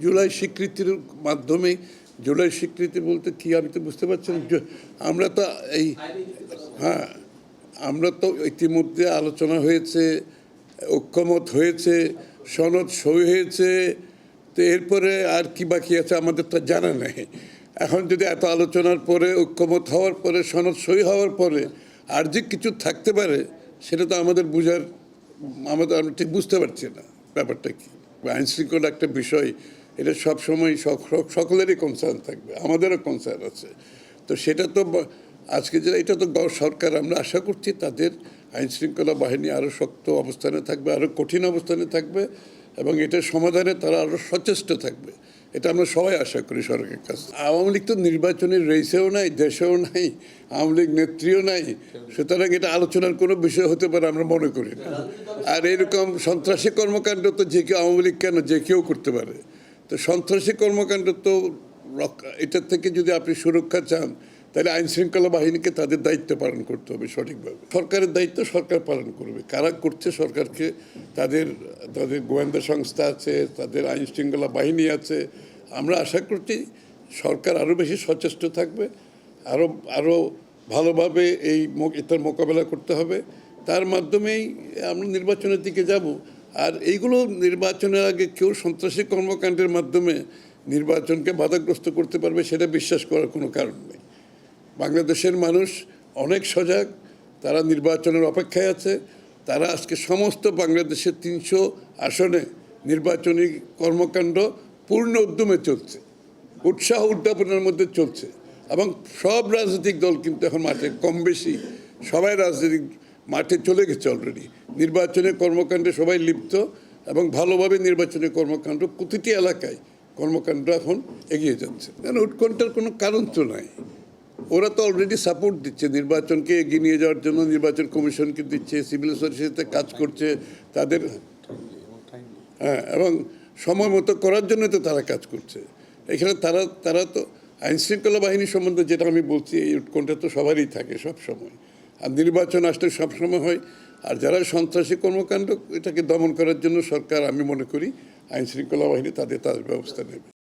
জুলাই স্বীকৃতির মাধ্যমে, জুলাই স্বীকৃতি বলতে কি আমি তো বুঝতে পারছি না। আমরা তো এই হ্যাঁ, আমরা তো ইতিমধ্যে আলোচনা হয়েছে, ঐক্যমত হয়েছে, সনদ সই হয়েছে, তো এরপরে আর কি বাকি আছে আমাদের তো জানা নেই। এখন যদি এত আলোচনার পরে, ঐক্যমত হওয়ার পরে, সনদ সই হওয়ার পরে আর যে কিছু থাকতে পারে সেটা তো আমাদের বুঝার, আমরা ঠিক বুঝতে পারছি না ব্যাপারটা কি। আইন শৃঙ্খলা একটা বিষয়, এটা সবসময় সকলেরই কনসার্ন থাকবে, আমাদেরও কনসার্ন আছে। তো সেটা তো আজকে যে এটা তো সরকার, আমরা আশা করছি তাদের আইন শৃঙ্খলা বাহিনী আরও শক্ত অবস্থানে থাকবে, আরও কঠিন অবস্থানে থাকবে, এবং এটার সমাধানে তারা আরও সচেষ্ট থাকবে। এটা আমরা সবাই আশা করি সরকারের কাছে। আওয়ামী লীগ তো নির্বাচনের রেসেও নাই, দেশেও নাই, আওয়ামী লীগ নেত্রীও নাই, সুতরাং এটা আলোচনার কোনো বিষয় হতে পারে আমরা মনে করি না। আর এরকম সন্ত্রাসী কর্মকাণ্ড তো যে কেউ, আওয়ামী লীগ কেন, যে কেউ করতে পারে। তো সন্ত্রাসী কর্মকাণ্ড তো এটার থেকে যদি আপনি সুরক্ষা চান, তাহলে আইন শৃঙ্খলা বাহিনীকে তাদের দায়িত্ব পালন করতে হবে সঠিকভাবে। সরকারের দায়িত্ব সরকার পালন করবে। কারা করছে সরকারকে, তাদের তাদের গোয়েন্দা সংস্থা আছে, তাদের আইন শৃঙ্খলা বাহিনী আছে। আমরা আশা করছি সরকার আরও বেশি সচেষ্ট থাকবে, আরও ভালোভাবে এটার মোকাবেলা করতে হবে। তার মাধ্যমেই আমরা নির্বাচনের দিকে যাব। আর এইগুলো নির্বাচনের আগে কেউ সন্ত্রাসী কর্মকাণ্ডের মাধ্যমে নির্বাচনকে বাধাগ্রস্ত করতে পারবে সেটা বিশ্বাস করার কোনো কারণ নেই। বাংলাদেশের মানুষ অনেক সজাগ, তারা নির্বাচনের অপেক্ষায় আছে। তারা আজকে সমস্ত বাংলাদেশের 300 আসনে নির্বাচনী কর্মকাণ্ড পূর্ণ উদ্যমে চলছে, উৎসাহ উদ্যাপনের মধ্যে চলছে, এবং সব রাজনৈতিক দল কিন্তু এখন মাঠে কম বেশি সবাই রাজনৈতিক মাঠে চলে গেছে অলরেডি। নির্বাচনের কর্মকাণ্ডে সবাই লিপ্ত, এবং ভালোভাবে নির্বাচনের কর্মকাণ্ড প্রতিটি এলাকায় কর্মকাণ্ড এখন এগিয়ে যাচ্ছে। কারণ উৎকণ্ঠার কোনো কারণ তো নাই। ওরা তো অলরেডি সাপোর্ট দিচ্ছে নির্বাচনকে এগিয়ে নিয়ে যাওয়ার জন্য, নির্বাচন কমিশনকে দিচ্ছে, সিভিল সোসাইটিতে কাজ করছে তাদের, হ্যাঁ, এবং সময় মতো করার জন্য তো তারা কাজ করছে। এখানে তারা তো আইন শৃঙ্খলা বাহিনী সম্বন্ধে যেটা আমি বলছি, এই উৎকণ্ঠা তো সবারই থাকে সব সময়, আর নির্বাচন আসলে সবসময় হয়। আর যারা সন্ত্রাসী কর্মকাণ্ড, এটাকে দমন করার জন্য সরকার, আমি মনে করি আইন শৃঙ্খলা বাহিনী তাদের ব্যবস্থা নেবে।